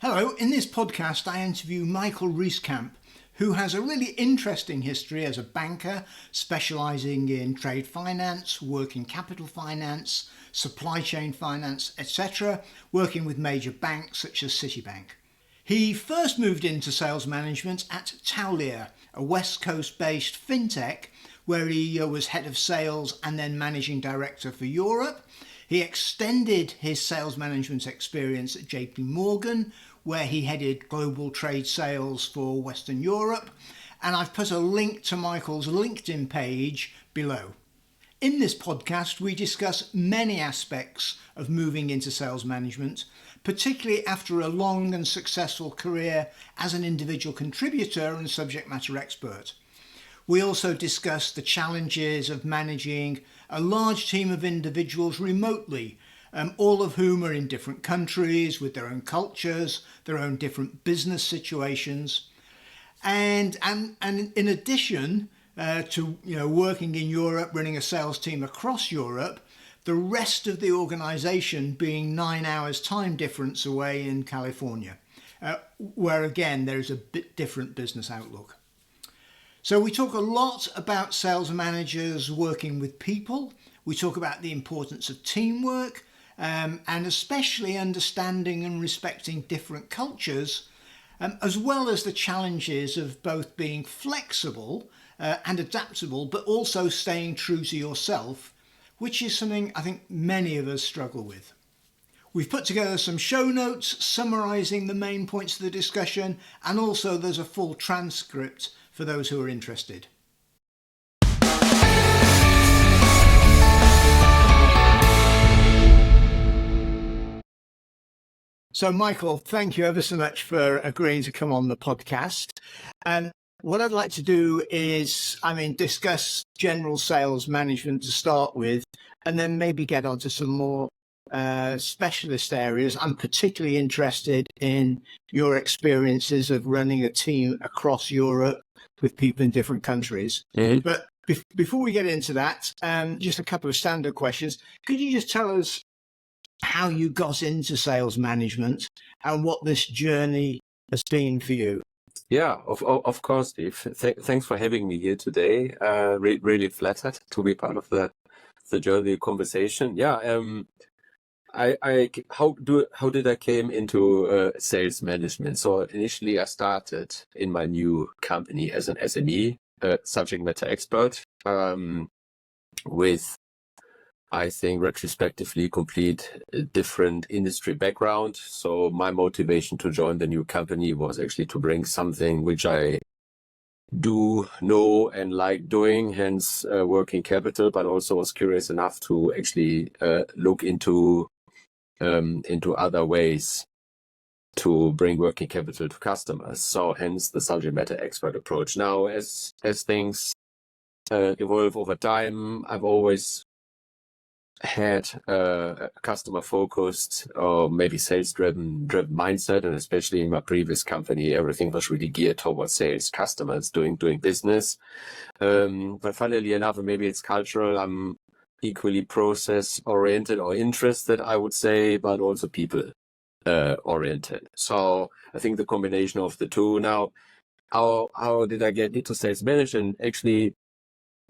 Hello, in this podcast I interview Michael Rieskamp, who has a really interesting history as a banker specialising in trade finance, working capital finance, supply chain finance, etc., working with major banks such as Citibank. He first moved into sales management at Taulia, a West Coast based fintech, where he was head of sales and then managing director for Europe. He extended his sales management experience at JP Morgan, where he headed global trade sales for Western Europe. And I've put a link to Michael's LinkedIn page below. In this podcast, we discuss many aspects of moving into sales management, particularly after a long and successful career as an individual contributor and subject matter expert. We also discuss the challenges of managing a large team of individuals remotely, all of whom are in different countries with their own cultures, their own different business situations. And in addition to working in Europe, running a sales team across Europe, the rest of the organisation being 9 hours time difference away in California, where again there is a bit different business outlook. So we talk a lot about sales managers working with people. We talk about the importance of teamwork and especially understanding and respecting different cultures, as well as the challenges of both being flexible and adaptable, but also staying true to yourself, which is something I think many of us struggle with. We've put together some show notes summarising the main points of the discussion, and also there's a full transcript for those who are interested. So Michael, thank you ever so much for agreeing to come on the podcast. And what I'd like to do is, discuss general sales management to start with, and then maybe get onto some more specialist areas. I'm particularly interested in your experiences of running a team across Europe with people in different countries. Mm-hmm. But before we get into that, just a couple of standard questions. Could you just tell us how you got into sales management and what this journey has been for you? Yeah, of course, Steve. Thanks for having me here today. Really flattered to be part of the journey conversation. Yeah. How did I came into sales management? So initially, I started in my new company as an SME, subject matter expert, with, I think, retrospectively complete different industry background. So my motivation to join the new company was actually to bring something which I do know and like doing, hence working capital, but also was curious enough to actually look into other ways to bring working capital to customers. So hence the subject matter expert approach. Now, as things evolve over time, I've always had a customer focused or maybe sales driven mindset, and especially in my previous company, everything was really geared towards sales, customers, doing business. But funnily enough, maybe it's cultural, I'm equally process oriented or interested, I would say, but also people oriented. So I think the combination of the two. Now, how did I get into sales management? Actually,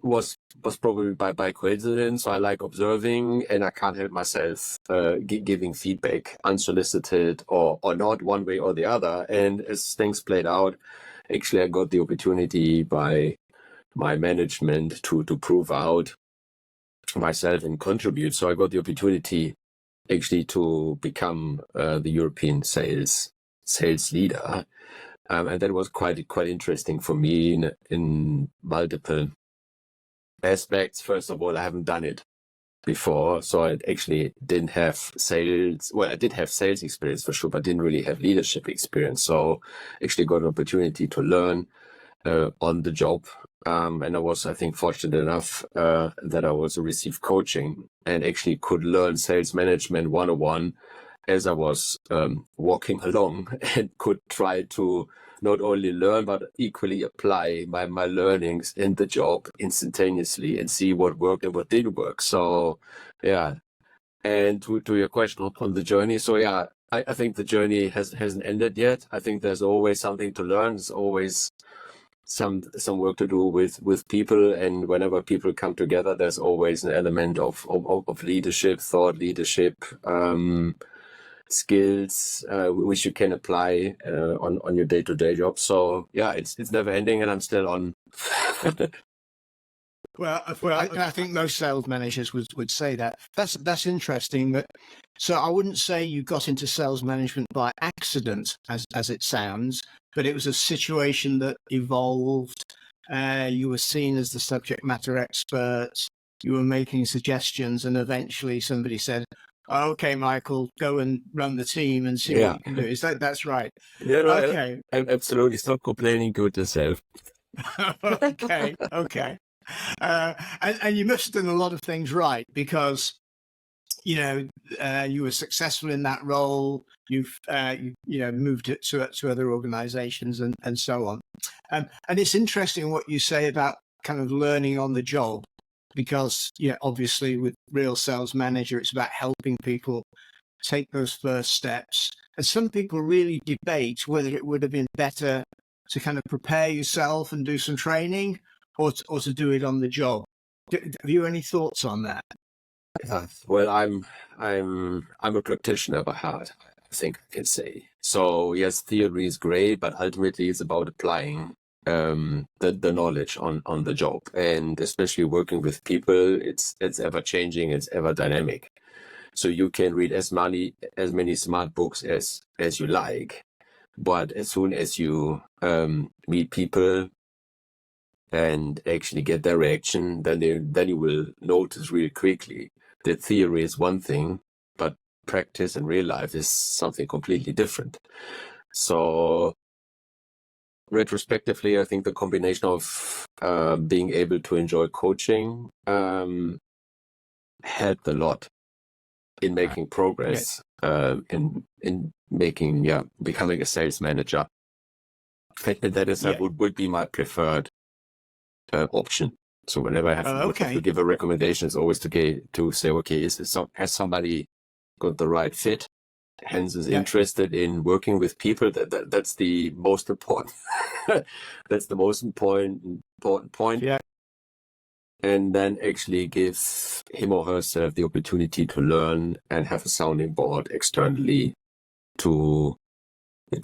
was probably by coincidence. So I like observing, and I can't help myself giving feedback unsolicited or not, one way or the other. And as things played out, actually I got the opportunity by my management to prove out myself and contribute. So I got the opportunity actually to become the European sales leader. And that was quite interesting for me in multiple aspects. First of all, I haven't done it before, so I actually didn't have sales. Well, I did have sales experience for sure, but didn't really have leadership experience. So actually got an opportunity to learn on the job. And I was, I think, fortunate enough that I also received coaching and actually could learn sales management 101 as I was walking along, and could try to not only learn, but equally apply my learnings in the job instantaneously and see what worked and what didn't work. So, yeah. And to your question on the journey. So, yeah, I think the journey hasn't ended yet. I think there's always something to learn. There's always some work to do with people, and whenever people come together, there's always an element of leadership, thought leadership, skills which you can apply on your day-to-day job. So yeah, it's never ending, and I'm still on. Well, I think most sales managers would say that. That's interesting. So I wouldn't say you got into sales management by accident, as it sounds, but it was a situation that evolved. You were seen as the subject matter expert. You were making suggestions, and eventually somebody said, "Okay, Michael, go and run the team and see what you can do." Is that's right? Yeah, no, Okay. I'm absolutely stop complaining to yourself. Okay. And you must have done a lot of things right, because you were successful in that role. You've moved it to other organizations and so on. And it's interesting what you say about kind of learning on the job, because obviously with real sales manager, it's about helping people take those first steps. And some people really debate whether it would have been better to kind of prepare yourself and do some training, or to do it on the job. Have you any thoughts on that? Well, I'm a practitioner by heart, I think I can say. So yes, theory is great, but ultimately it's about applying the knowledge on the job, and especially working with people. It's ever changing, it's ever dynamic. So you can read as many smart books as you like, but as soon as you meet people and actually get their reaction, then you will notice really quickly that theory is one thing, but practice in real life is something completely different. So retrospectively, I think the combination of being able to enjoy coaching helped a lot in making progress, in making becoming a sales manager. That would be my preferred option. So whenever I have to give a recommendation, it's always to say, okay, has somebody got the right fit? Hence is interested in working with people. That's the most important. That's the most important point. Yeah. And then actually give him or herself the opportunity to learn and have a sounding board externally to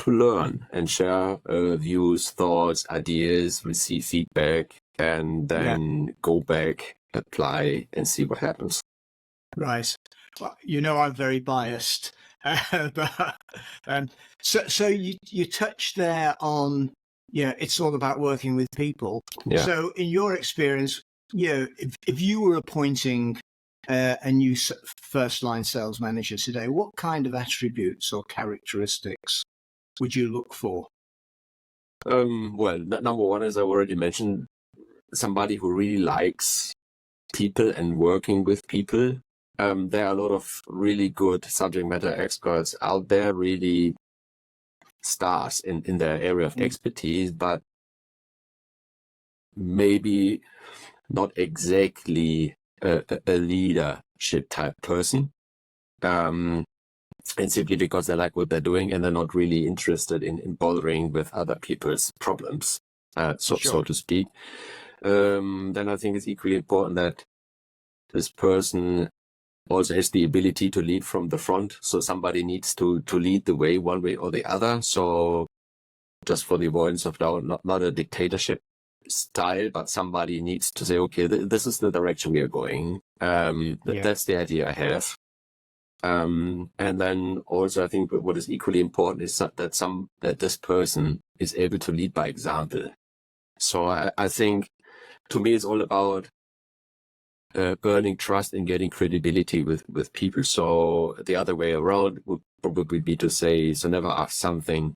learn and share views, thoughts, ideas, receive feedback, and then go back, apply, and see what happens. Right. Well, I'm very biased. But, so you touched there on, it's all about working with people. Yeah. So in your experience, if you were appointing a new first-line sales manager today, what kind of attributes or characteristics would you look for? Well, number one, as I already mentioned, somebody who really likes people and working with people. There are a lot of really good subject matter experts out there, really stars in their area of expertise, but maybe not exactly a leadership type person. And simply because they like what they're doing and they're not really interested in bothering with other people's problems, so to speak. Then I think it's equally important that this person also has the ability to lead from the front. So somebody needs to lead the way one way or the other. So just for the avoidance of doubt, not a dictatorship style, but somebody needs to say, okay, this is the direction we are going. That's the idea I have. And then also I think what is equally important is that this person is able to lead by example. So I think to me it's all about earning trust and getting credibility with people. So the other way around would probably be to say, so never ask something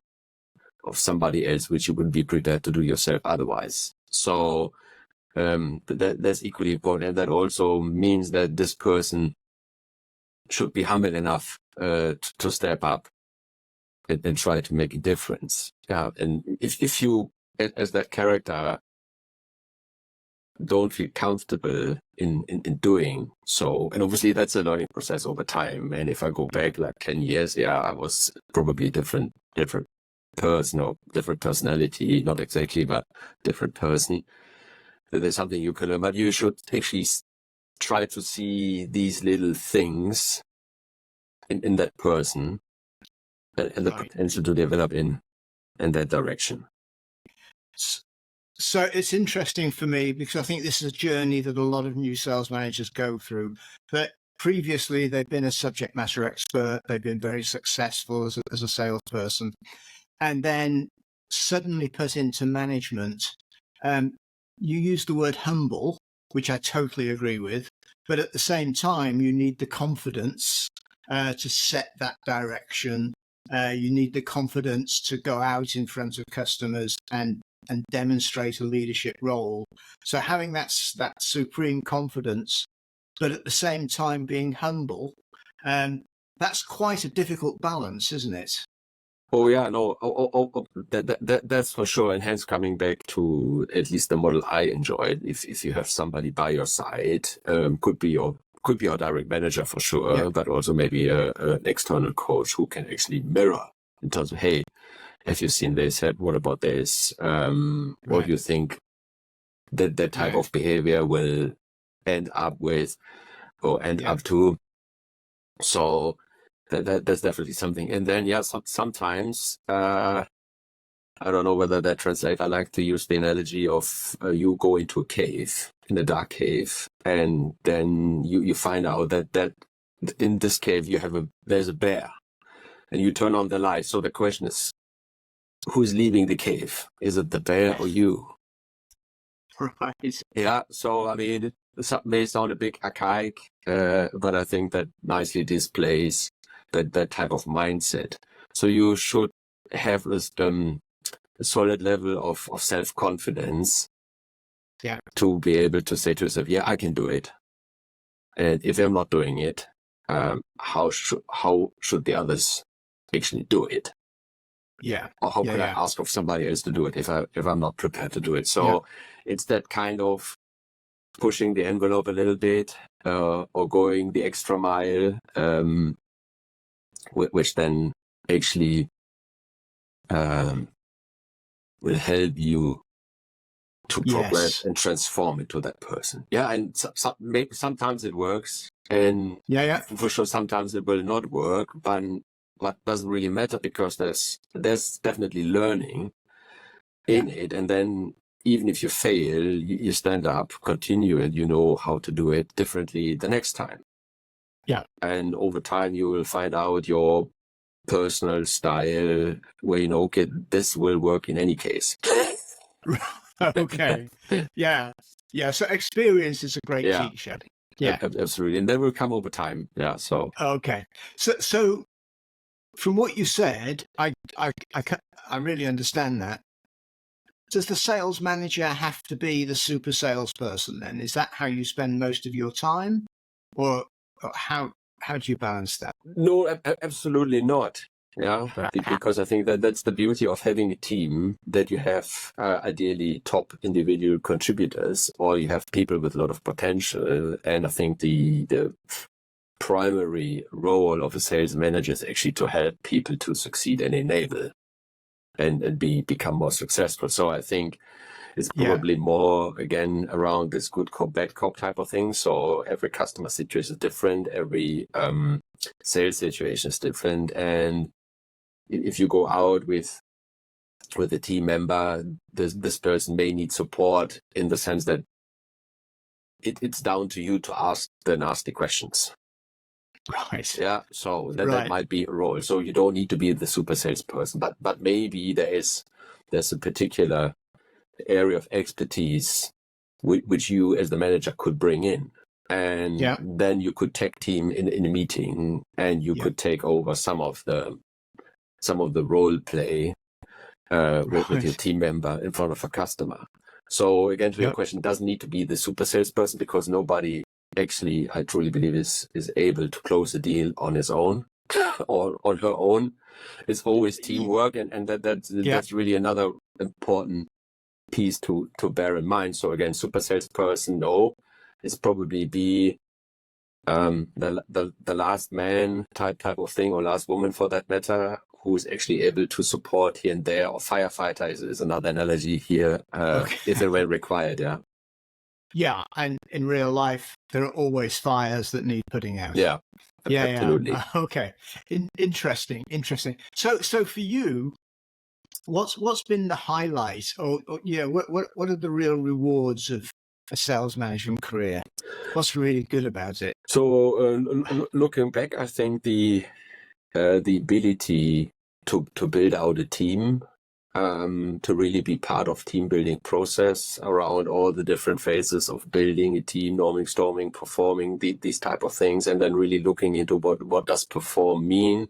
of somebody else which you wouldn't be prepared to do yourself otherwise. So that's equally important. And that also means that this person should be humble enough to step up and try to make a difference. Yeah, and if you, as that character, don't feel comfortable in doing so. And obviously that's a learning process over time. And if I go back like 10 years, I was probably different person or different personality, not exactly, but different person. There's something you can learn, but you should actually try to see these little things in that person and the potential to develop in that direction. So it's interesting for me because I think this is a journey that a lot of new sales managers go through. But previously, they've been a subject matter expert. They've been very successful as a salesperson. And then suddenly put into management, you use the word humble, which I totally agree with. But at the same time, you need the confidence to set that direction. You need the confidence to go out in front of customers and demonstrate a leadership role. So having that supreme confidence, but at the same time being humble, that's quite a difficult balance, isn't it? Oh yeah, no, that's for sure. And hence coming back to at least the model I enjoyed, if you have somebody by your side, could be your direct manager for sure, but also maybe an external coach who can actually mirror in terms of, hey, have you seen this? What about this? What do you think that type of behavior will end up with or end up to? So that's definitely something. And then, sometimes, I don't know whether that translates. I like to use the analogy of you go into a cave, in a dark cave, and then you find out that in this cave there's a bear, and you turn on the light. So the question is, who's leaving the cave? Is it the bear or you? Right. Yeah. So I mean, it may sound a bit archaic, but I think that nicely displays that type of mindset. So you should have this a solid level of self-confidence to be able to say to yourself, I can do it. And if I'm not doing it, how should the others actually do it? Or how can I ask of somebody else to do it if I'm not prepared to do it? So it's that kind of pushing the envelope a little bit, or going the extra mile, which then actually will help you to progress and transform into that person. And maybe sometimes it works, and for sure sometimes it will not work, but what doesn't really matter, because there's definitely learning in it. And then even if you fail, you stand up, continue, and you know how to do it differently the next time. And over time you will find out your personal style where okay, this will work in any case. Okay. So experience is a great teacher. Absolutely. And that will come over time. So okay. So from what you said, I really understand that. Does the sales manager have to be the super salesperson then? Is that how you spend most of your time? Or how do you balance that? No, absolutely not. Because I think that's the beauty of having a team, that you have ideally top individual contributors, or you have people with a lot of potential. And I think the primary role of a sales manager is actually to help people to succeed and enable and become more successful. So I think it's probably more, again, around this good cop, bad cop type of thing. So every customer situation is different. Every sales situation is different. And if you go out with a team member, this person may need support in the sense that it's down to you to ask the nasty questions. Right. Yeah. So that might be a role. So you don't need to be the super salesperson, but maybe there's a particular area of expertise which you as the manager could bring in, and then you could tag team in a meeting, and you could take over some of the role play with your team member in front of a customer. So again, to your question, it doesn't need to be the super salesperson, because nobody actually, I truly believe, is able to close a deal on his own or on her own. It's always teamwork, and that's really another important piece to bear in mind. So again, super salesperson, no, is probably be the last man type of thing, or last woman for that matter, who is actually able to support here and there, or firefighter is another analogy here, if and when required. Yeah. Yeah, and in real life, there are always fires that need putting out. Yeah. Yeah, Absolutely. yeah. Okay. Interesting. So for you, what's been the highlight, or what are the real rewards of a sales management career? What's really good about it? So looking back, I think the ability to build out a team, to really be part of team building process around all the different phases of building a team, norming, storming, performing, these type of things, and then really looking into what does perform mean,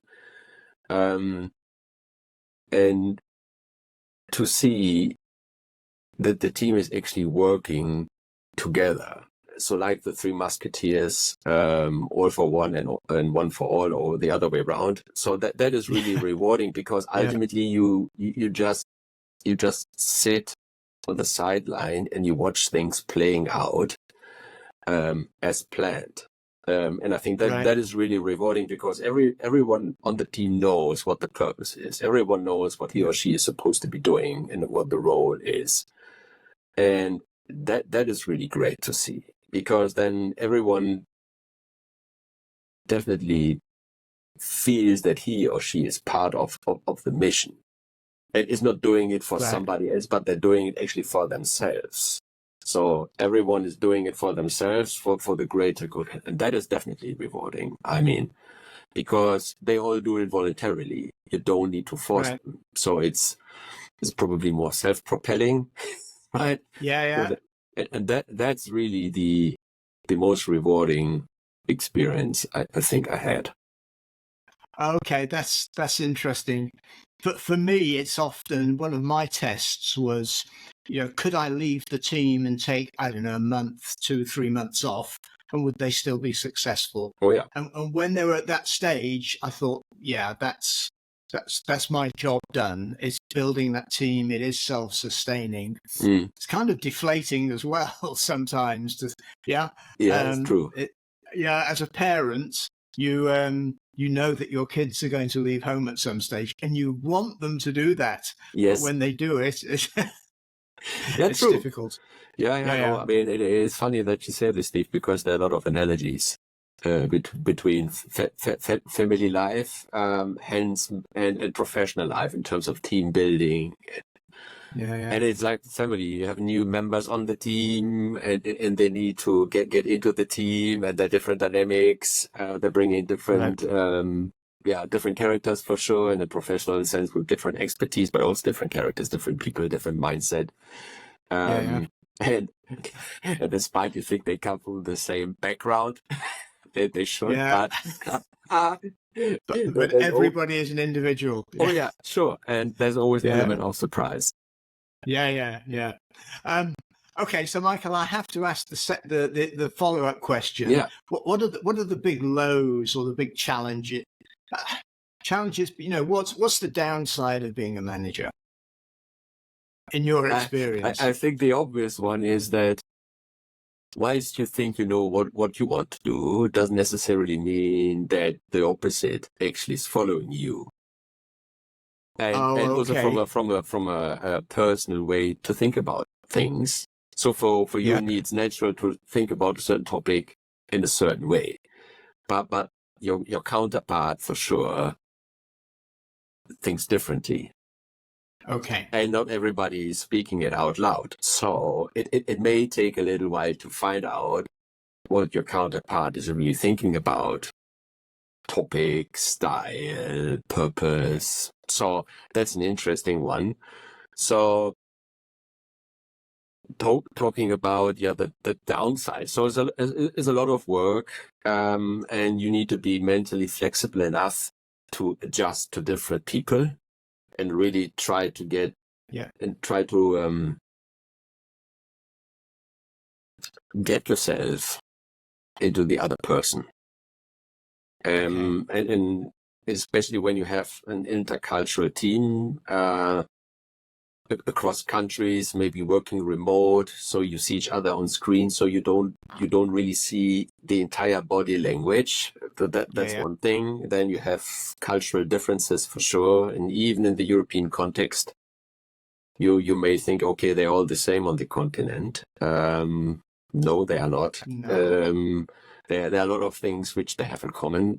and to see that the team is actually working together. So like the Three Musketeers, all for one and one for all, or the other way around. So that is really rewarding, because ultimately you just sit on the sideline and you watch things playing out as planned. And I think that is really rewarding, because everyone on the team knows what the purpose is. Everyone knows what he or she is supposed to be doing and what the role is. And that is really great to see, because then everyone definitely feels that he or she is part of the mission, and is not doing it for somebody else, but they're doing it actually for themselves. So everyone is doing it for themselves, for the greater good. And that is definitely rewarding. I mean, because they all do it voluntarily. You don't need to force them. So it's probably more self-propelling, right? Yeah. So and that's really the most rewarding experience I think I had. Okay, that's interesting. But for me, it's often one of my tests was, could I leave the team and take, I don't know, a month, 2-3 months off, and would they still be successful? Oh yeah. And when they were at that stage, I thought, yeah, that's my job done. It's building that team. It is self-sustaining. It's kind of deflating as well sometimes. Yeah, it's true. As a parent, you know that your kids are going to leave home at some stage, and you want them to do that. Yes. But when they do it, it's true. difficult. Yeah. No, I mean, it's funny that you say this, Steve, because there are a lot of analogies between family life, hence, and professional life in terms of team building. Yeah. And it's like family. You have new members on the team, and they need to get into the team, and there are different dynamics. They bring in different, different characters for sure, in a professional sense, with different expertise, but also different characters, different people, different mindset. And despite you think they come from the same background, they should, but everybody is an individual. Oh yeah, sure. And there's always an element of surprise. Yeah. Okay, so Michael, I have to ask the follow-up question. Yeah. What are the big lows or the big challenges? What's the downside of being a manager in your experience? I think the obvious one is that whilst you think you know what you want to do, doesn't necessarily mean that the opposite actually is following you. And also from a personal way to think about things. So for you and me, it's natural to think about a certain topic in a certain way, but your counterpart for sure thinks differently. Okay. And not everybody is speaking it out loud. So it may take a little while to find out what your counterpart is really thinking about. Topic, style, purpose. So that's an interesting one. So talking about the downside. So it's a lot of work, and you need to be mentally flexible enough to adjust to different people, and really try to get get yourself into the other person. And especially when you have an intercultural team, across countries, maybe working remote, so you see each other on screen, so you don't really see the entire body language. That's one thing. Then you have cultural differences for sure, and even in the European context, you may think, okay, they're all the same on the continent. No, they are not. No. There are a lot of things which they have in common.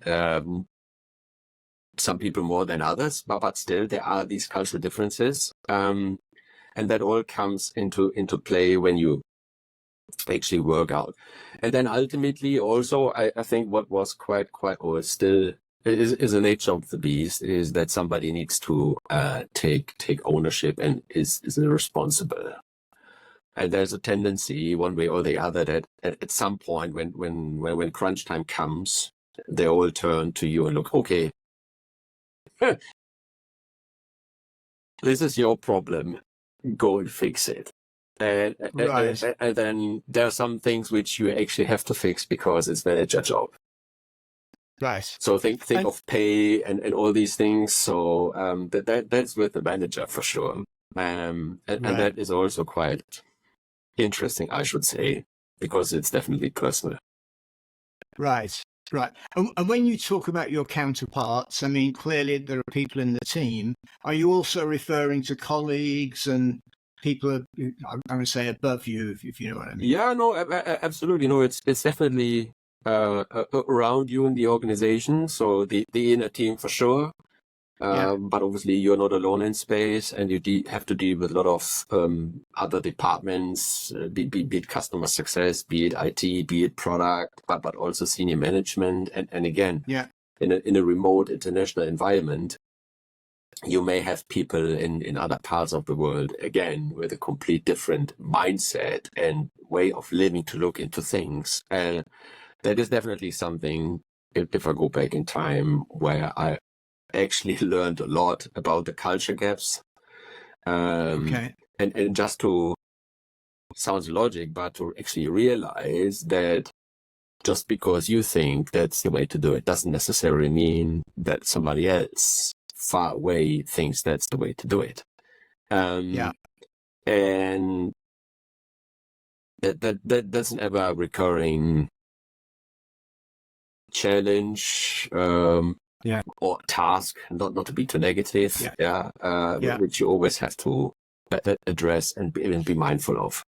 Some people more than others, but still there are these cultural differences. And that all comes into play when you actually work out. And then ultimately also, I think what was quite or still is the nature of the beast is that somebody needs to take ownership and is responsible. And there's a tendency, one way or the other, that at some point when crunch time comes, they all turn to you and look, okay, this is your problem. Go and fix it. And then there are some things which you actually have to fix because it's manager job. Right. So think of pay and all these things. So that's with the manager for sure. And that is also quite interesting, I should say, because it's definitely personal. Right. And when you talk about your counterparts, I mean, clearly there are people in the team. Are you also referring to colleagues and people, I'm going to say above you, if you know what I mean? Yeah, no, absolutely. No, it's definitely around you in the organization. So the inner team for sure. But obviously you're not alone in space, and you have to deal with a lot of other departments, be it customer success, be it IT, be it product, but also senior management. And again, in a remote international environment, you may have people in other parts of the world, again, with a complete different mindset and way of living to look into things. And that is definitely something, if I go back in time, where I actually learned a lot about the culture gaps. And just to, sounds logic, but to actually realize that just because you think that's the way to do it doesn't necessarily mean that somebody else far away thinks that's the way to do it. And that's an ever recurring challenge or task, not to be too negative, which you always have to address and be mindful of.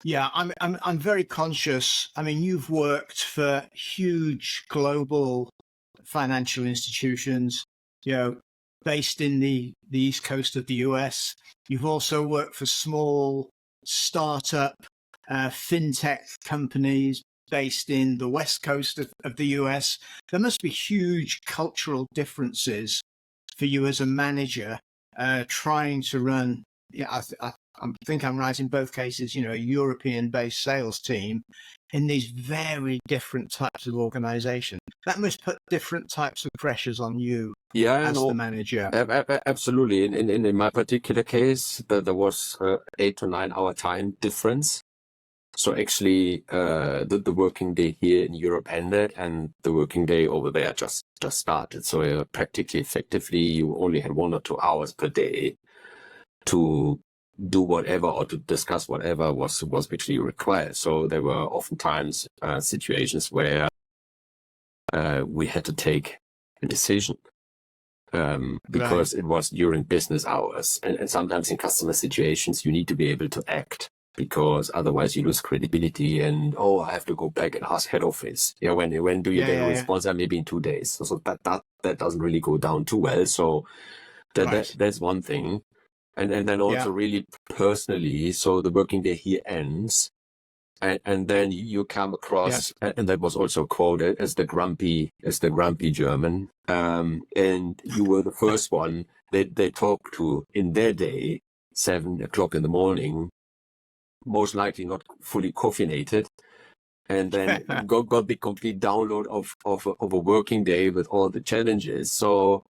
Yeah, I'm very conscious. I mean, you've worked for huge global financial institutions, based in the east coast of the US. You've also worked for small startup fintech companies based in the west coast of the US. There must be huge cultural differences for you as a manager trying to run. I think I'm right in both cases, a European-based sales team in these very different types of organization. That must put different types of pressures on you as the manager. Absolutely. In my particular case, there was 8 to 9 hour time difference. So actually, the working day here in Europe ended and the working day over there just started. So practically, effectively, you only had 1 or 2 hours per day to do whatever or to discuss whatever was actually required. So there were oftentimes situations where we had to take a decision because it was during business hours. And sometimes in customer situations, you need to be able to act, because otherwise you lose credibility and, I have to go back and ask head office. When do you get a response? Maybe in 2 days. So that doesn't really go down too well. So that's one thing. And then also really personally, so the working day here ends, and then you come across, and that was also quoted as the grumpy German, and you were the first one that they talked to in their day, 7 o'clock in the morning, most likely not fully caffeinated, and then got the complete download of a working day with all the challenges. So.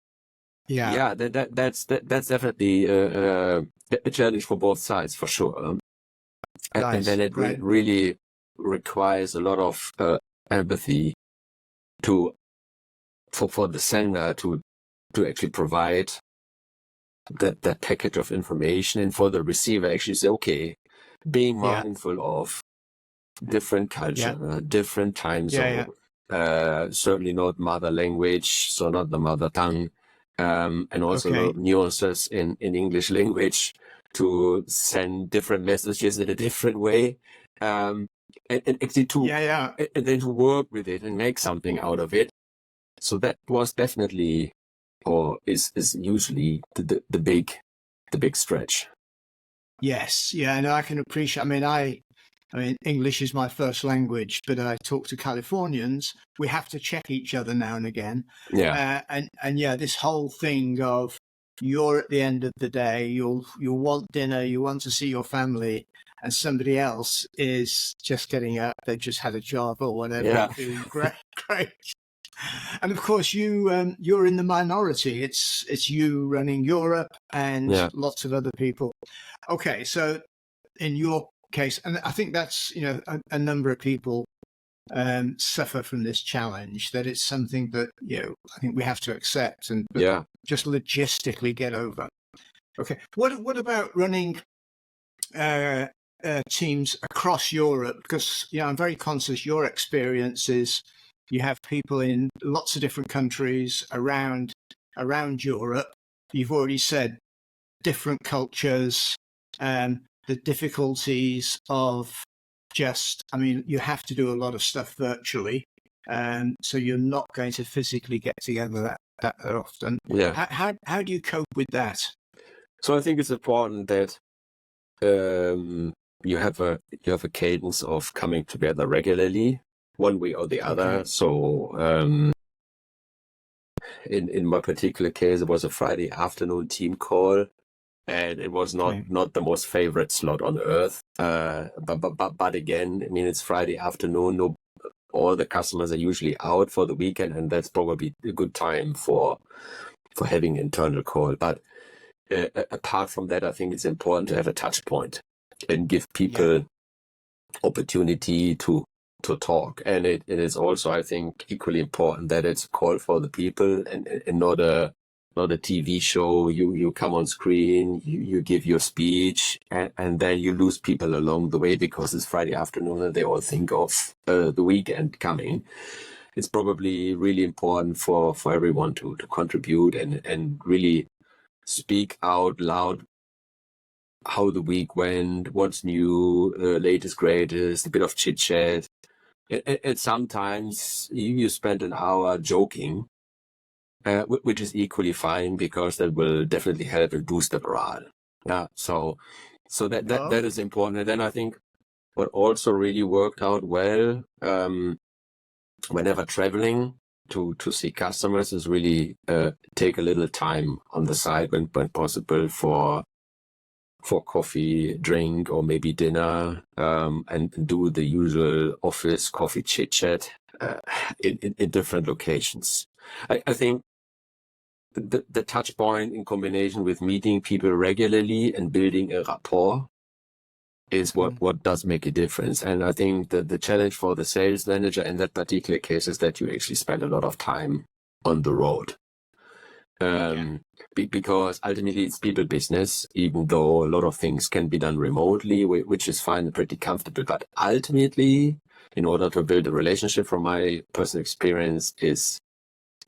That's definitely a challenge for both sides, for sure. And then it really requires a lot of empathy for the sender to actually provide that package of information, and for the receiver actually say, okay, being Yeah. mindful of different culture, different time zone, certainly not mother language, so not the mother tongue, and also nuances in English language to send different messages in a different way, and actually and then to work with it and make something out of it. So that was definitely, or is usually the big stretch. Yes, yeah, and I can appreciate. I mean, English is my first language, but I talk to Californians. We have to check each other now and again. Yeah. And yeah, this whole thing of you're at the end of the day, you'll want dinner, you want to see your family, and somebody else is just getting up. They've just had a job or whatever, feeling great. And of course, you're in the minority. It's you running Europe and lots of other people. Okay, so in your case, and I think that's a number of people suffer from this challenge. That it's something that I think we have to accept and just logistically get over. Okay, what about running teams across Europe? Because I'm very conscious your experience is you have people in lots of different countries around Europe. You've already said different cultures, the difficulties of you have to do a lot of stuff virtually, so you're not going to physically get together that often. How do you cope with that? So I think it's important that you have a cadence of coming together regularly, one way or the other. So in my particular case, it was a Friday afternoon team call, and it was not the most favorite slot on earth. But again, I mean, it's Friday afternoon. All the customers are usually out for the weekend, and that's probably a good time for having internal call. But apart from that, I think it's important to have a touch point and give people opportunity to talk. And it is also, I think, equally important that it's a call for the people and not a TV show. You come on screen, you give your speech, and then you lose people along the way because it's Friday afternoon and they all think of the weekend coming. It's probably really important for everyone to contribute and really speak out loud how the week went, what's new, latest, greatest, a bit of chit chat. And sometimes you spend an hour joking, which is equally fine because that will definitely help and boost the morale. Yeah, so that is important. And then I think what also really worked out well, whenever traveling to see customers, is really take a little time on the side when possible for coffee, drink, or maybe dinner, and do the usual office coffee chit chat in different locations. I think the touch point in combination with meeting people regularly and building a rapport is what does make a difference. And I think that the challenge for the sales manager in that particular case is that you actually spend a lot of time on the road. Because ultimately it's people business, even though a lot of things can be done remotely, which is fine and pretty comfortable. But ultimately, in order to build a relationship, from my personal experience, is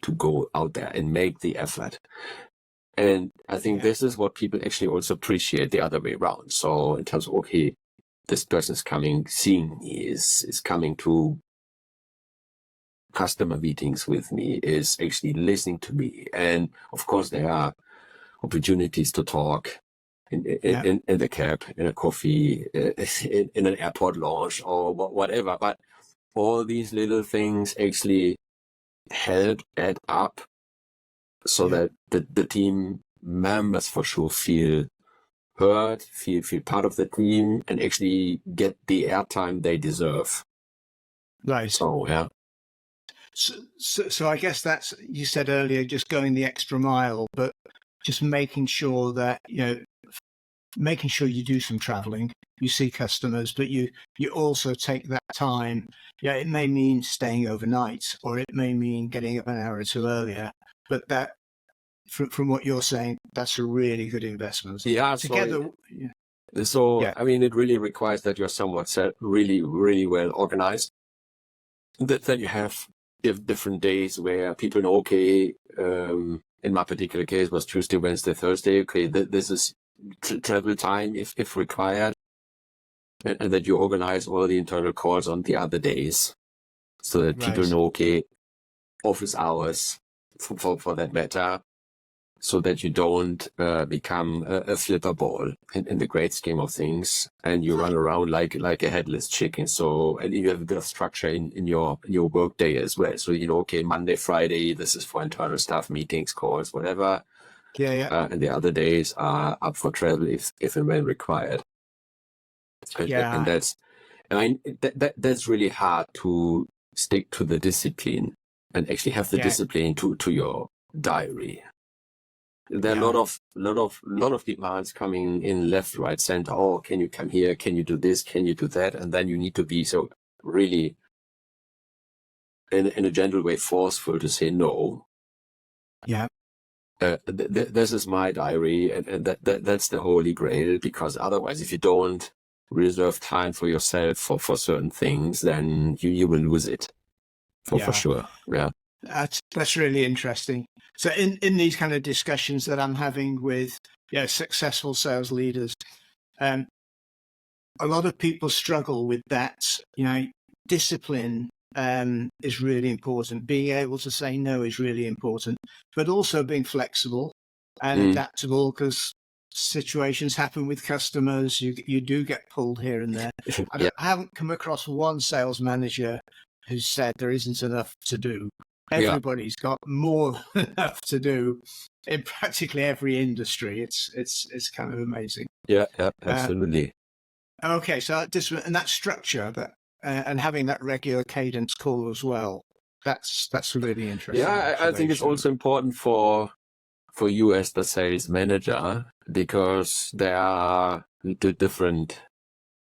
to go out there and make the effort. And I think this is what people actually also appreciate the other way around. So in terms of, okay, this person is coming, seeing me, is coming to customer meetings with me, is actually listening to me. And of course, there are opportunities to talk in the cab, in a coffee, in an airport lounge or whatever. But all these little things actually help add up so that the team members for sure feel heard, feel part of the team, and actually get the airtime they deserve. Right. So, yeah. So I guess that's, you said earlier, just going the extra mile, but just making sure that, making sure you do some traveling, you see customers, but you also take that time. Yeah, it may mean staying overnight, or it may mean getting up an hour or two earlier, but that from what you're saying, that's a really good investment. Yeah, Together, so yeah, I mean, it really requires that you're somewhat really, really well organized. That you have different days where people know, okay, in my particular case was Tuesday, Wednesday, Thursday. Okay, this is travel time if required, and that you organize all the internal calls on the other days, so that people right. know, okay, office hours for that matter, so that you don't become a flipper ball in the great scheme of things, and you run around like a headless chicken. So, and you have a bit of structure in your work day as well. So, okay, Monday, Friday, this is for internal stuff, meetings, calls, whatever. Yeah. And the other days are up for travel if and when required. And that's, I mean, that's really hard to stick to the discipline and actually have the discipline to your diary. There are a lot of demands coming in left, right, center. Oh, can you come here? Can you do this? Can you do that? And then you need to be so really in a gentle way forceful to say no. Yeah. This is my diary, and that's the holy grail, because otherwise, if you don't reserve time for yourself for certain things, then you will lose it for sure. Yeah. That's really interesting. So in these kind of discussions that I'm having with successful sales leaders, a lot of people struggle with that. Discipline is really important. Being able to say no is really important, but also being flexible and adaptable, because situations happen with customers. You do get pulled here and there. I haven't come across one sales manager who said there isn't enough to do. Everybody's got more than enough to do in practically every industry. It's kind of amazing. Yeah, absolutely. Okay, so that structure, and having that regular cadence call as well, that's really interesting. Yeah, I think it's also important for you as the sales manager, because there are different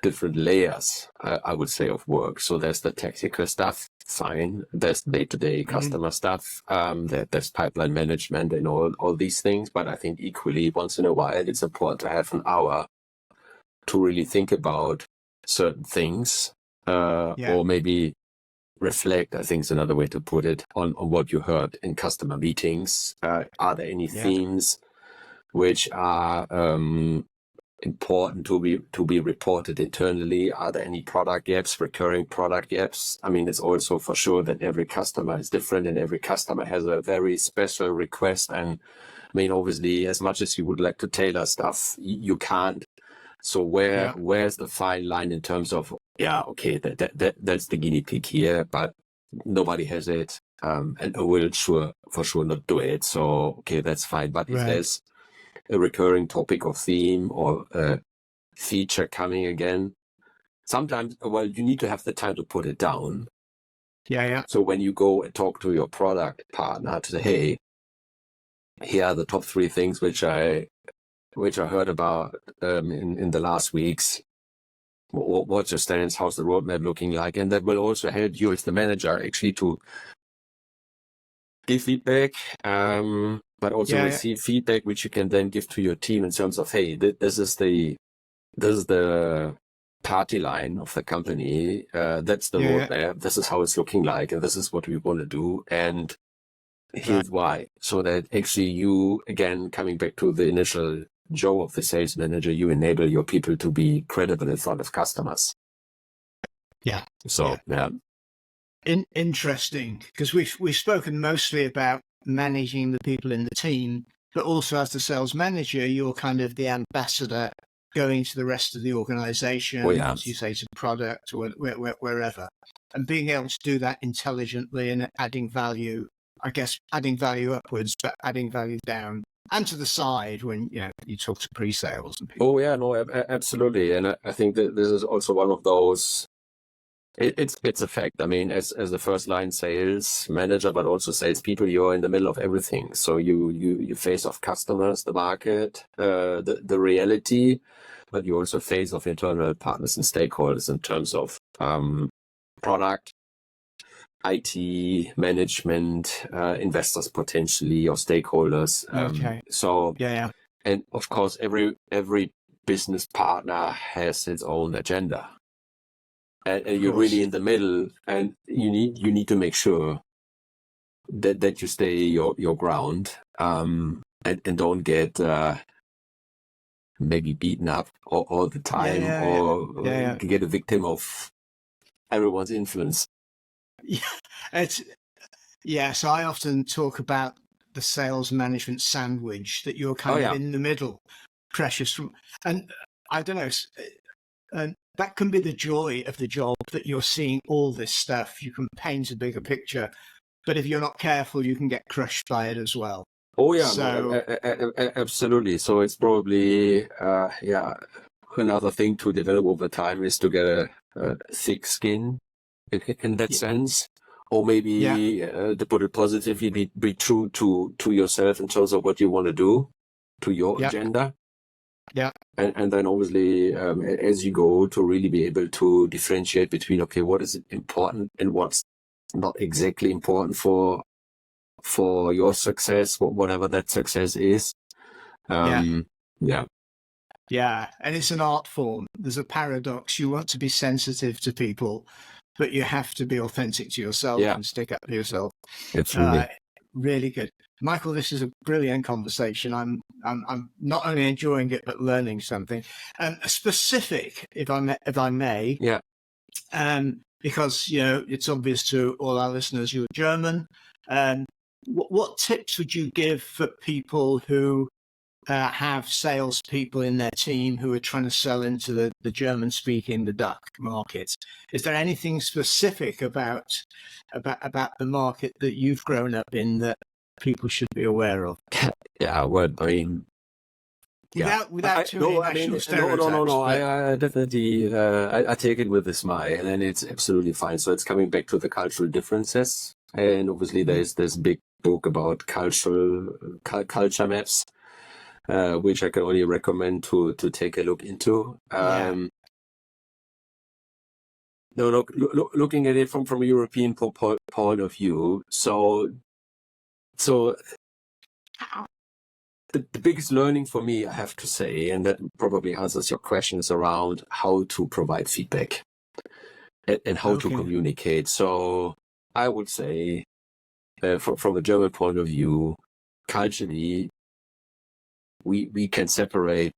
layers, I would say, of work. So there's the tactical stuff, fine. There's day-to-day customer stuff. There's pipeline management and all these things. But I think equally, once in a while, it's important to have an hour to really think about certain things, or maybe reflect, I think is another way to put it, on what you heard in customer meetings. Are there any themes which are important to be reported internally? Are there any product gaps, recurring product gaps? I mean, it's also for sure that every customer is different and every customer has a very special request. And I mean, obviously, as much as you would like to tailor stuff, you can't. So where's the fine line in terms of, okay, that's the guinea pig here, but nobody has it, and I will for sure not do it. So okay, that's fine. But if there's a recurring topic or theme or a feature coming again, sometimes, you need to have the time to put it down. So when you go and talk to your product partner to say, hey, here are the top 3 things which I heard about in the last weeks. What's your stance? How's the roadmap looking like? And that will also help you as the manager actually to give feedback, but also receive feedback, which you can then give to your team in terms of, hey, this is the party line of the company. That's the roadmap. This is how it's looking like, and this is what we want to do. And here's why. So that actually you, again, coming back to the initial job of the sales manager, you enable your people to be credible in front of customers. Interesting, because we've spoken mostly about managing the people in the team, but also as the sales manager, you're kind of the ambassador going to the rest of the organization, as you say, to product or wherever, and being able to do that intelligently and adding value. I guess adding value upwards, but adding value down and to the side when you talk to pre-sales and people. Absolutely. And I think that this is also one of those. It's a fact. I mean, as a first line sales manager, but also salespeople, you're in the middle of everything. So you face off customers, the market, the reality, but you also face off internal partners and stakeholders in terms of product, IT management, investors potentially, or stakeholders. Okay. So, Yeah. and of course, every business partner has its own agenda, and you're Course. really in the middle, and you need to make sure that you stay your ground, and don't get maybe beaten up all the time, or get a victim of everyone's influence. Yeah, so I often talk about the sales management sandwich, that you're kind of in the middle, precious from, and I don't know, and that can be the joy of the job, that you're seeing all this stuff. You can paint a bigger picture, but if you're not careful, you can get crushed by it as well. Oh yeah, So absolutely. So it's probably another thing to develop over time is to get a thick skin in that sense, or maybe to put it positively, be true to yourself in terms of what you want to do, to your agenda. Yeah. And then obviously, as you go, to really be able to differentiate between, okay, what is important and what's not exactly important for your success, whatever that success is. Yeah. And it's an art form. There's a paradox. You want to be sensitive to people, but you have to be authentic to yourself and stick up for yourself. Absolutely. Really good. Michael, this is a brilliant conversation. I'm not only enjoying it, but learning something. Specific, if I may. Yeah. Because, it's obvious to all our listeners you're German. What tips would you give for people who have salespeople in their team who are trying to sell into the German-speaking, the DACH market? Is there anything specific about the market that you've grown up in that people should be aware of? Yeah, well, I mean, without too many national stereotypes. No. I definitely I take it with a smile, and then it's absolutely fine. So it's coming back to the cultural differences, and obviously there's this big book about culture maps, which I can only recommend to take a look into. Looking at it from a European point of view, so the biggest learning for me, I have to say, and that probably answers your questions around how to provide feedback and how to communicate. So I would say, from a German point of view, culturally, we can separate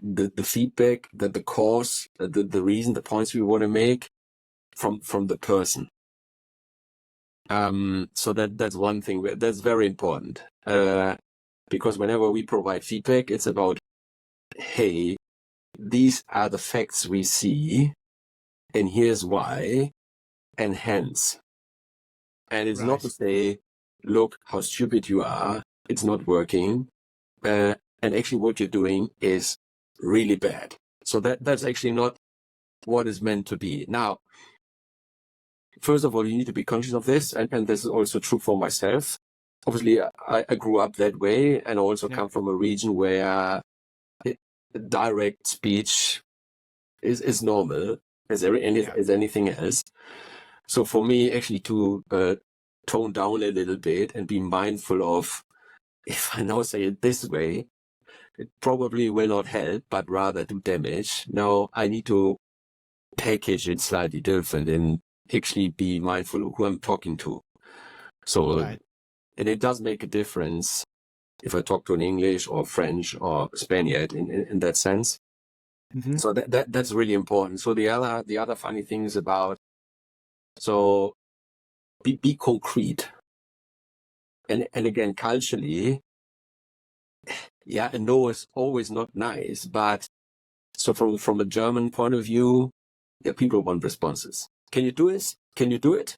the feedback, the cause, the reason, the points we want to make from the person. So that's one thing that's very important. Because whenever we provide feedback, it's about, hey, these are the facts we see, and here's why, and hence. And it's not to say, look how stupid you are, it's not working, and actually what you're doing is really bad. So that's actually not what is meant to be. Now, first of all, you need to be conscious of this, and this is also true for myself. Obviously, I grew up that way, and also come from a region where direct speech is normal as anything else. So for me, actually, to tone down a little bit and be mindful of, if I now say it this way, it probably will not help, but rather do damage. Now I need to package it slightly different and actually be mindful of who I'm talking to. So. And it does make a difference if I talk to an English or French or Spaniard in that sense. Mm-hmm. So that's really important. So the other funny things about, so be concrete. And again, culturally, a no is always not nice, but so from a German point of view, people want responses. Can you do this? Can you do it?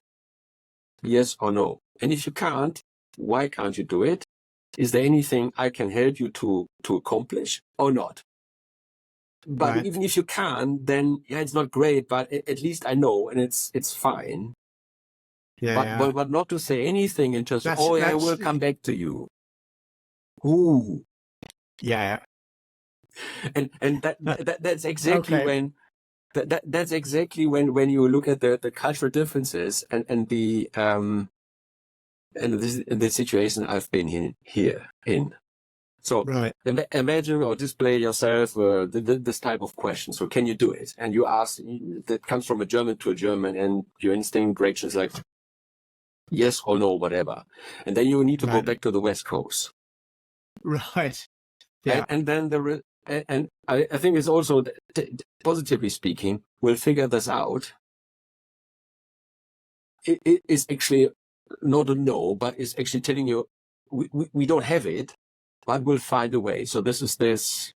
Yes or no? And if you can't, why can't you do it? Is there anything I can help you to accomplish or not? But even if you can, then it's not great, but at least I know, and it's fine. But not to say anything and just, I will come back to you. Ooh. Yeah. And that's exactly when that's exactly when you look at the cultural differences and the situation I've been in. So Right. imagine or display yourself this type of question. So can you do it? And you ask, that comes from a German to a German, and your instinct reaction is like, yes or no, whatever. And then you need to go back to the West Coast. Right. Yeah. And then I think it's also, positively speaking, we'll figure this out. It is actually not a no, but it's actually telling you we don't have it, but we'll find a way. So this is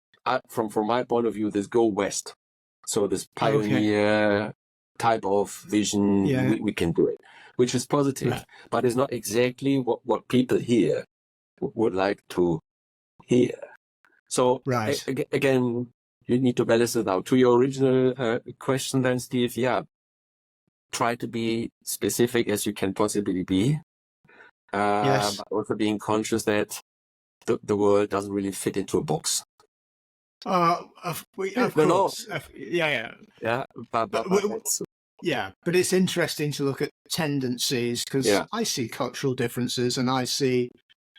from my point of view, this go west. So this pioneer type of vision, we can do it, which is positive, but it's not exactly what people here would like to hear. So again, you need to balance it out. To your original question then, Steve, try to be specific as you can possibly be. But also being conscious that the world doesn't really fit into a box. Of course. Yeah. But it's interesting to look at tendencies, because I see cultural differences, and I see,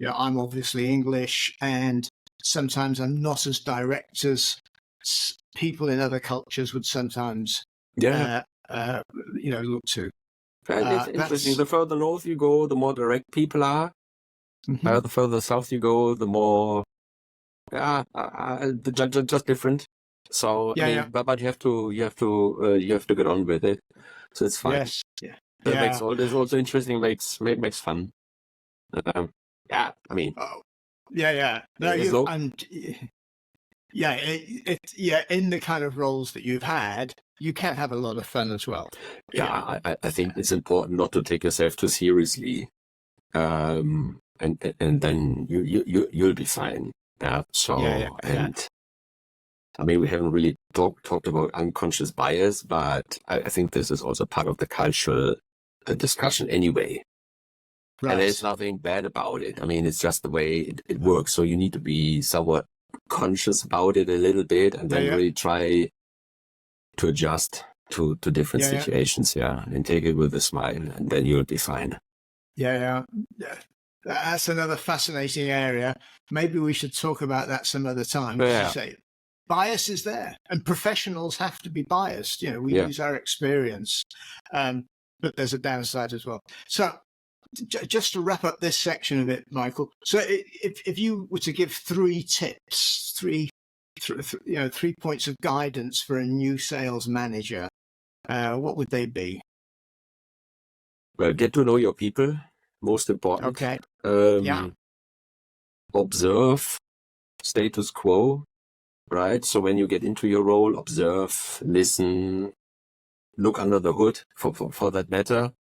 I'm obviously English, and sometimes I'm not as direct as people in other cultures would sometimes look to. And it's interesting. The further north you go, the more direct people are. Mm-hmm. The further south you go, the more just different. So but you have to get on with it. So it's fine. Yes. Yeah. That makes it's also interesting. Makes fun. In the kind of roles that you've had, you can have a lot of fun as well. I think it's important not to take yourself too seriously, and then you'll be fine. I mean, we haven't really talked about unconscious bias, but I think this is also part of the cultural discussion anyway. Right. And there's nothing bad about it. I mean, it's just the way it works. So you need to be somewhat conscious about it a little bit, and then really try to adjust to different situations, and take it with a smile, and then you'll be fine. That's another fascinating area. Maybe we should talk about that some other time. You say, bias is there, and professionals have to be biased. We use our experience, but there's a downside as well. So just to wrap up this section of it, Michael, so if you were to give 3 tips, three points of guidance for a new sales manager, what would they be? Well, get to know your people, most important. Okay. Observe status quo, right? So when you get into your role, observe, listen, look under the hood for that matter.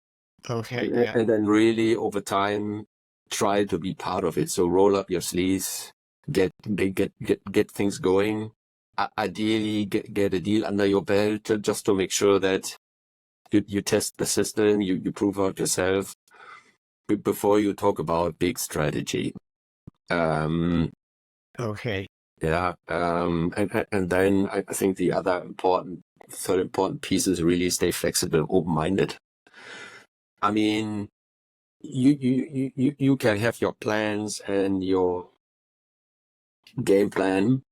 Okay. And then really over time, try to be part of it. So roll up your sleeves, get things going. Ideally, get a deal under your belt just to make sure that you test the system, you prove out yourself before you talk about big strategy. Okay. Yeah. And then I think the third important piece is really stay flexible, open-minded. I mean, you can have your plans and your game plan,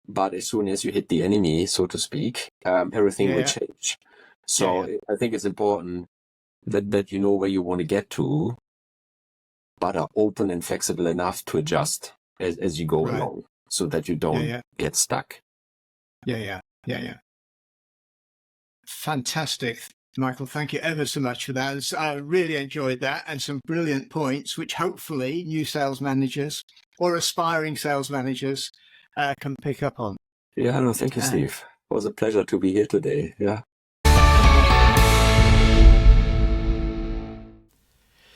but as soon as you hit the enemy, so to speak, everything will change. So I think it's important that you know where you want to get to, but are open and flexible enough to adjust as you go along, so that you don't get stuck. Yeah. Fantastic, Michael. Thank you ever so much for that. I really enjoyed that, and some brilliant points, which hopefully new sales managers or aspiring sales managers can pick up on. Yeah, no, thank you, Steve. It was a pleasure to be here today. Yeah.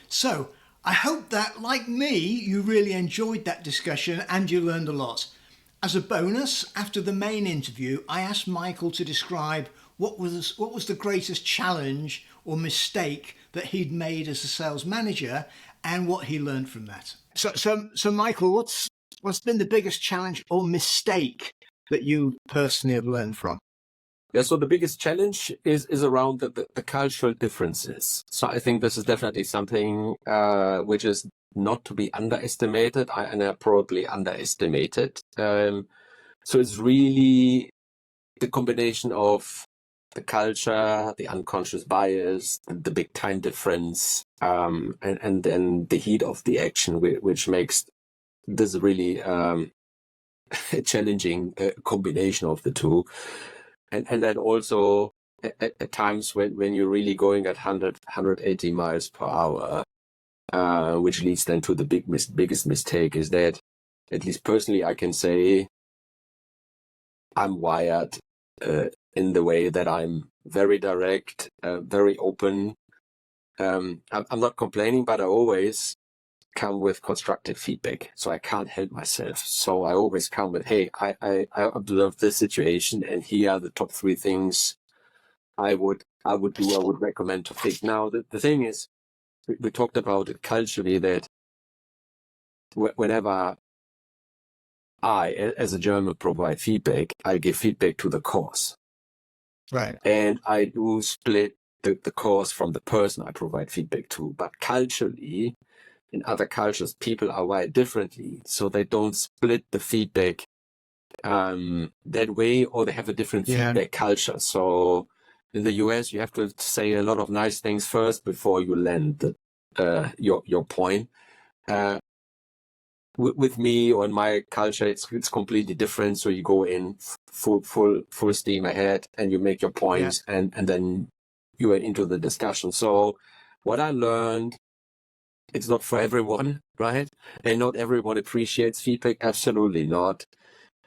So I hope that, like me, you really enjoyed that discussion and you learned a lot. As a bonus, after the main interview, I asked Michael to describe what was the greatest challenge or mistake that he'd made as a sales manager and what he learned from that. So Michael, what's been the biggest challenge or mistake that you personally have learned from? Yeah, so the biggest challenge is around the cultural differences. So I think this is definitely something which is not to be underestimated, and I probably underestimated. So it's really the combination of the culture, the unconscious bias, the big time difference, and then the heat of the action, which makes this really a challenging combination of the two. And then also at times when you're really going at 180 miles per hour, which leads then to the biggest mistake is that, at least personally, I can say I'm wired in the way that I'm very direct, very open. I'm not complaining, but I always come with constructive feedback. So I can't help myself. So I always come with, hey, I observed this situation, and here are the top 3 things I would recommend to fix. Now, the thing is, we talked about it culturally, that whenever I, as a German, provide feedback, I give feedback to the cause. Right. And I do split the cause from the person I provide feedback to. But culturally, in other cultures, people are wired differently. So they don't split the feedback that way, or they have a different feedback culture. So in the US, you have to say a lot of nice things first before you land your point. With me or in my culture, it's completely different. So you go in full steam ahead, and you make your points, and then you are into the discussion. So what I learned, it's not for everyone, right? And not everyone appreciates feedback. Absolutely not.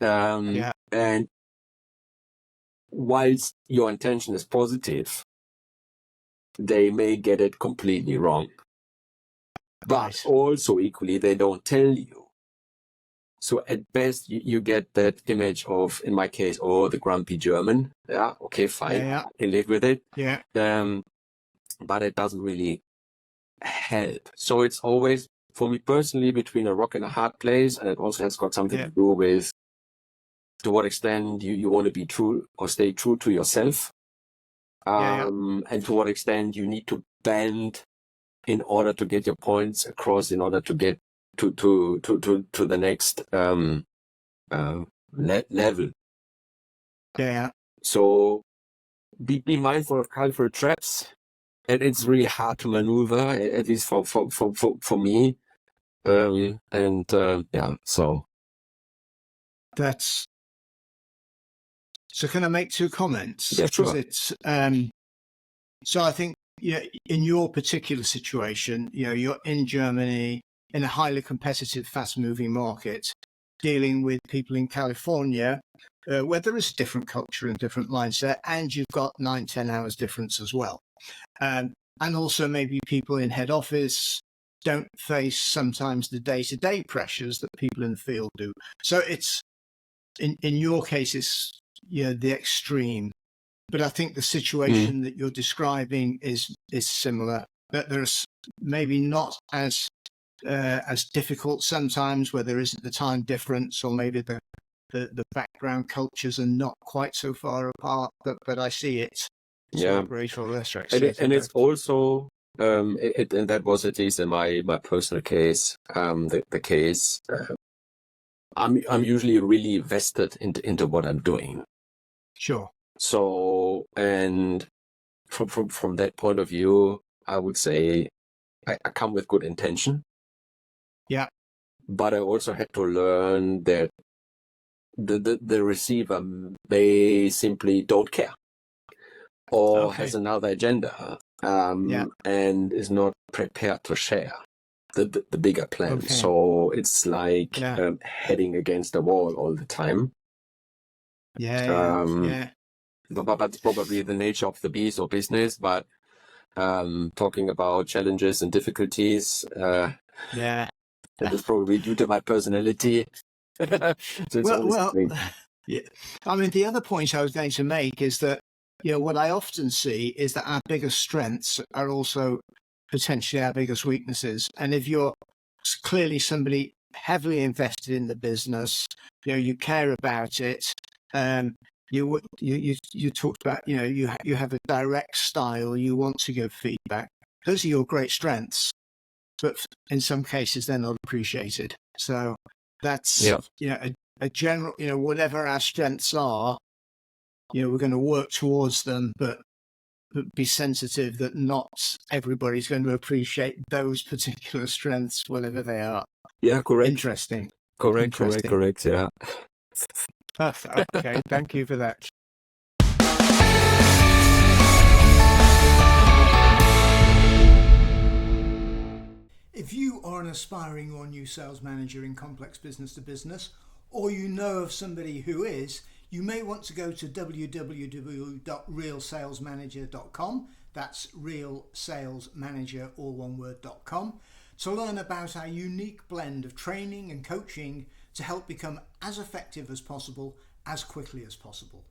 And whilst your intention is positive, they may get it completely wrong. But also equally, they don't tell you. So at best, you get that image of, in my case, the grumpy German. Yeah, okay, fine. I can live with it. Yeah. But it doesn't really help. So it's always, for me personally, between a rock and a hard place. And it also has got something to do with to what extent you want to be true or stay true to yourself. And to what extent you need to bend in order to get your points across, in order to get to the next level. Yeah. So be mindful of cultural traps, and it's really hard to maneuver, at least for me. So that's. So can I make 2 comments? Yeah, sure. It's so I think in your particular situation, you're in Germany in a highly competitive, fast-moving market, dealing with people in California, where there is different culture and different mindset, and you've got 9-10 hours difference as well. And also maybe people in head office don't face sometimes the day-to-day pressures that people in the field do. So it's in your case, it's the extreme. But I think the situation that you're describing is similar. That there's maybe not as difficult sometimes, where there isn't the time difference, or maybe the background cultures are not quite so far apart. But I see it. Great or less. And it's also and that was, at least in my personal case, the case. I'm usually really vested into what I'm doing. Sure. So, and from that point of view, I would say I come with good intention. Yeah. But I also had to learn that the receiver may simply don't care, or has another agenda, and is not prepared to share the bigger plan. So it's like heading against the wall all the time. But that's probably the nature of the beast or business. But talking about challenges and difficulties, that is probably due to my personality. So yeah. I mean, the other point I was going to make is that what I often see is that our biggest strengths are also potentially our biggest weaknesses. And if you're clearly somebody heavily invested in the business, you care about it, You talked about, you have a direct style. You want to give feedback. Those are your great strengths, but in some cases they're not appreciated. So that's a general, whatever our strengths are, we're going to work towards them, but be sensitive that not everybody's going to appreciate those particular strengths, whatever they are. Yeah, correct. Interesting. Correct. Yeah. Perfect. Okay, thank you for that. If you are an aspiring or new sales manager in complex business to business, or you know of somebody who is, you may want to go to www.realsalesmanager.com. That's realsalesmanager, all one word.com, to learn about our unique blend of training and coaching to help become as effective as possible, as quickly as possible.